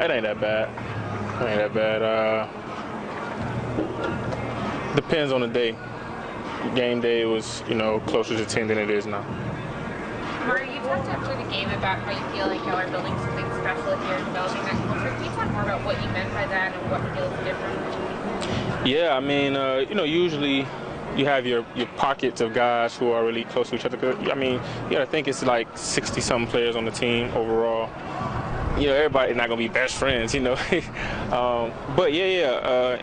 it ain't that bad. It ain't that bad. Depends on the day. Game day, it was, closer to 10 than it is now. Amari, you talked after the game about how you feel like y'all are building something special here and developing that culture. Can you talk more about what you meant by that and what feels different? Yeah, I mean, usually you have your pockets of guys who are really close to each other. I mean, you got to think it's like 60-something players on the team overall. Everybody's not going to be best friends, but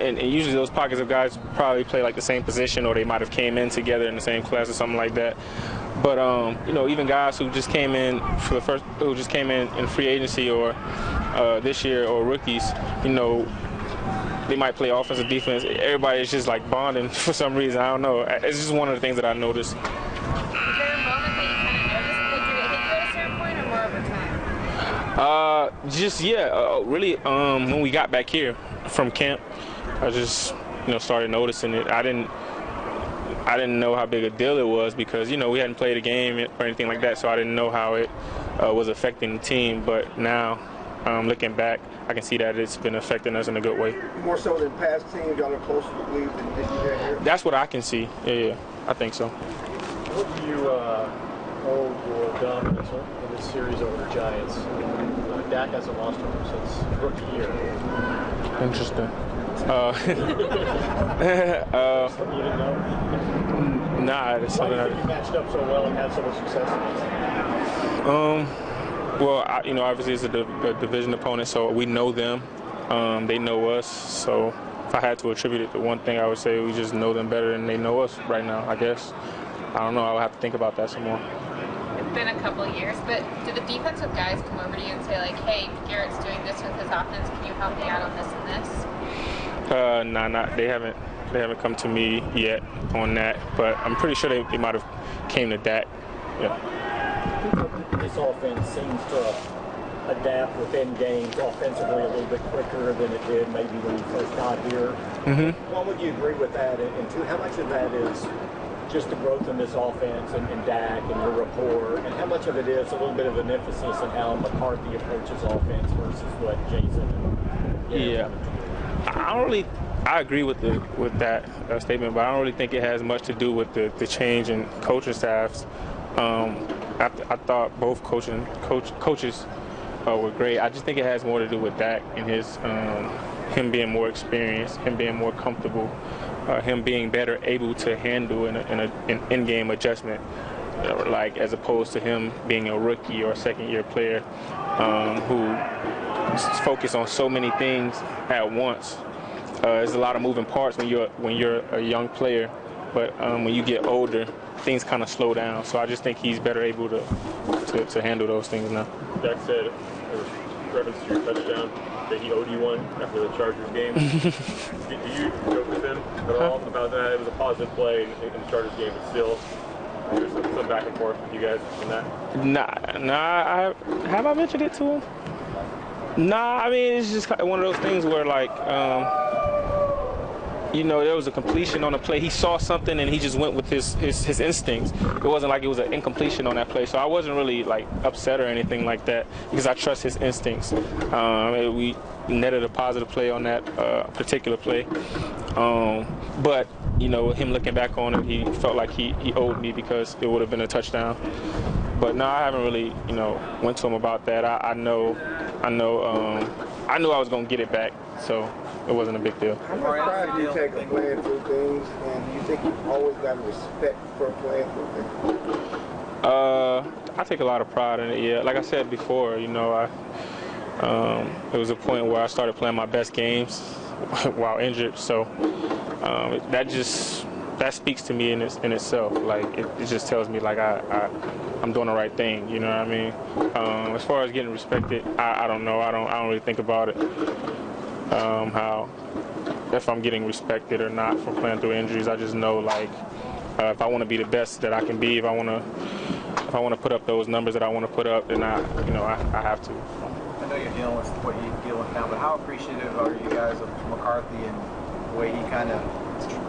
and usually those pockets of guys probably play like the same position, or they might have came in together in the same class or something like that. But, even guys who just came in who just came in free agency or this year, or rookies, they might play offense or defense. Everybody is just like bonding for some reason. I don't know. It's just one of the things that I noticed. Is there a moment that you kind of noticed? Like, did it hit you at a certain point, or more over time? Really, when we got back here from camp, I just, started noticing it. I didn't know how big a deal it was because, we hadn't played a game or anything like that, so I didn't know how it was affecting the team. But now, looking back, I can see that it's been affecting us in a good way. More so than past teams, y'all are closer to believe than this year here? That's what I can see. Yeah, I think so. What do you hold your dominance in this series over the Giants? Dak hasn't lost to them since rookie year. Interesting. You didn't know? Nah, it's something Why do you think you matched up so well and had so much success against them? Well, obviously it's a division opponent, so we know them. They know us. So if I had to attribute it to one thing, I would say we just know them better than they know us right now, I guess. I don't know. I would have to think about that some more. It's been a couple of years, but do the defensive guys come over to you and say, like, hey, Garrett's doing this with his offense. Can you help me out on this and this? Nah, they haven't come to me yet on that, but I'm pretty sure they might have came to Dak. Yeah. This offense seems to adapt within games offensively a little bit quicker than it did maybe when you first got here. Mm-hmm. One, would you agree with that? And two, how much of that is just the growth in this offense and Dak and your rapport, and how much of it is a little bit of an emphasis on how McCarthy approaches offense versus what Jason and Yeah. I agree with that statement, but I don't really think it has much to do with the change in coaching staffs. I thought both coaches were great. I just think it has more to do with Dak and him being more experienced, him being more comfortable, him being better able to handle an in-game adjustment, like as opposed to him being a rookie or a second-year player who focus on so many things at once. There's a lot of moving parts when you're a young player, but when you get older, things kind of slow down. So I just think he's better able to handle those things now. Dak said, there was reference to your touchdown, that he owed you one after the Chargers game. Did you joke with him at all about that? It was a positive play in the Chargers game, but still, there was some back and forth with you guys on that? Nah. Have I mentioned it to him? Nah, I mean, it's just one of those things where, like, there was a completion on a play. He saw something and he just went with his instincts. It wasn't like it was an incompletion on that play. So I wasn't really like upset or anything like that because I trust his instincts. We netted a positive play on that particular play. But, him looking back on it, he felt like he owed me because it would have been a touchdown. But no, I haven't really, went to him about that. I knew I was going to get it back, so it wasn't a big deal. How much pride do you take in playing through things, and do you think you've always got respect for playing through things? I take a lot of pride in it, yeah. Like I said before, it was a point where I started playing my best games while injured, so that speaks to me in itself. Like it just tells me like I'm doing the right thing. You know what I mean? As far as getting respected, I don't know. I don't really think about it. How if I'm getting respected or not for playing through injuries. I just know like if I want to be the best that I can be, if I want to put up those numbers that I want to put up, then I have to. I know you're dealing with what you deal with now, but how appreciative are you guys of McCarthy and the way he kind of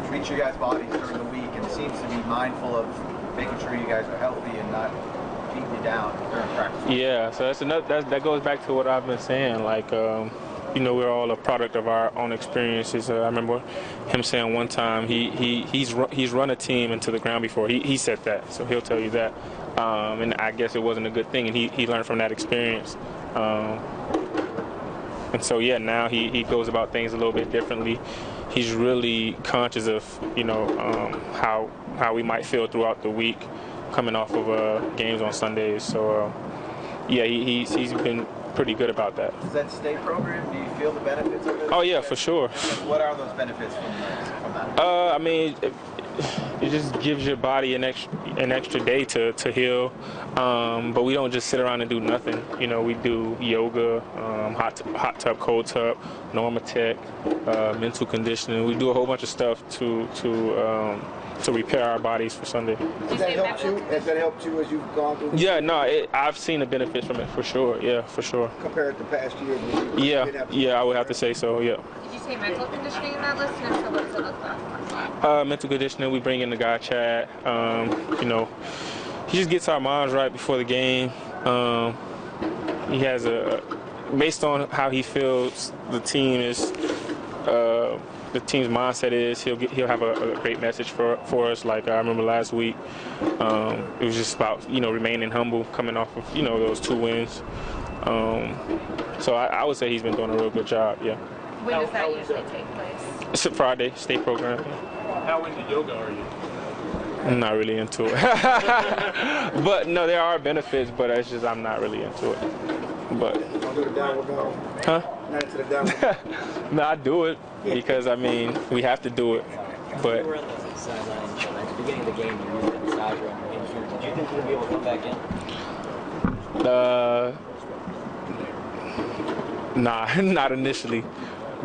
treats your guys' bodies during the week and seems to be mindful of making sure you guys are healthy and not beating you down during practice? Yeah, so that's another. That goes back to what I've been saying. Like, we're all a product of our own experiences. I remember him saying one time he's run a team into the ground before. He said that, so he'll tell you that. And I guess it wasn't a good thing, and he learned from that experience. And so yeah, now he goes about things a little bit differently. He's really conscious of how we might feel throughout the week, coming off of games on Sundays. So yeah, he's been pretty good about that. Does that state program? Do you feel the benefits of it? Oh yeah, for sure. What are those benefits from that? I mean, it just gives your body an extra day to heal. But we don't just sit around and do nothing. We do yoga, hot tub, cold tub, Normatec, mental conditioning. We do a whole bunch of stuff to repair our bodies for Sunday. Has that helped you? Has that helped you as you've gone through? Yeah, no, I've seen the benefits from it for sure. Yeah, for sure. Compared to past years? Yeah, I would have to say so. Yeah. Did you say mental conditioning in that list? And if so, what does it look like? Mental conditioning. We bring in the guy Chad. He just gets our minds right before the game. He has based on how he feels the team is. The team's mindset is he'll have a great message for us. Like I remember last week, it was just about remaining humble, coming off of those 2 wins. So I would say he's been doing a real good job. Yeah. When does that usually take place? It's a Friday state program. How into yoga are you? I'm not really into it. But no, there are benefits, but it's just I'm not really into it. But I'll do the downward dog. huh? Not into the downward. No, I do it because we have to do it. But You were on the sideline at the beginning of the game. You used the massage room injured. Did you think you would be able to come back in? Nah, not initially.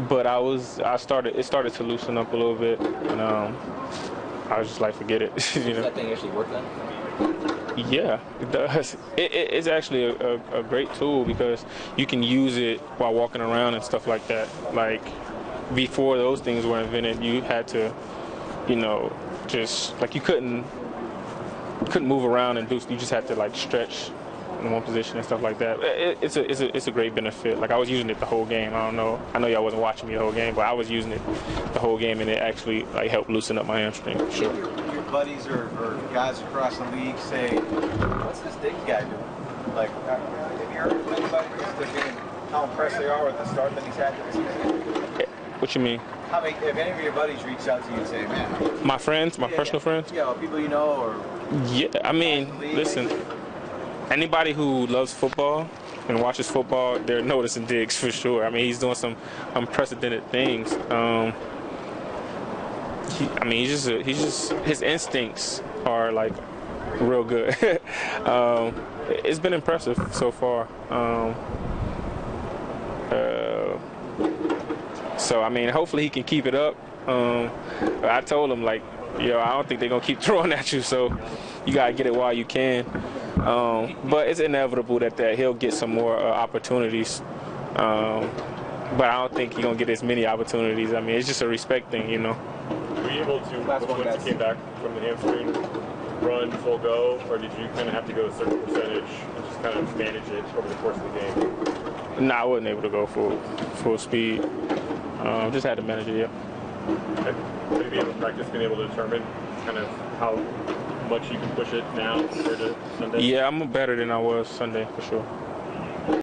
But it started to loosen up a little bit, and I was just like, forget it. Does that thing actually work then? Yeah, it does. It's actually a great tool because you can use it while walking around and stuff like that. Like before those things were invented, you had to, just like you couldn't move around and do. You just had to like stretch in one position and stuff like that. It's a great benefit. Like I was using it the whole game. I know y'all wasn't watching me the whole game, but I was using it the whole game, and it actually like helped loosen up my hamstring. For sure. Your buddies or guys across the league say, "What's this Diggs guy doing?" Like, have you heard from anybody just how impressed they are with the start that he's had this season? What you mean? Have any of your buddies reached out to you and say, "Man"? My friends, my personal friends. Yeah, people you know, or yeah. I mean, listen. Anybody who loves football and watches football, they're noticing Diggs for sure. I mean, he's doing some unprecedented things. His instincts are like real good. It's been impressive so far. So I mean, hopefully he can keep it up. I told him like, I don't think they're gonna keep throwing at you, so you gotta get it while you can. But it's inevitable that he'll get some more opportunities. But I don't think he's gonna get as many opportunities. I mean, it's just a respect thing, Were you able to, once you came back from the hamstring, run full go, or did you kind of have to go a certain percentage and just kind of manage it over the course of the game? No, I wasn't able to go full speed. Just had to manage it. Yeah. Have you been in practice been able to determine kind of how much you can push it now compared to Sunday? Yeah, I'm better than I was Sunday for sure.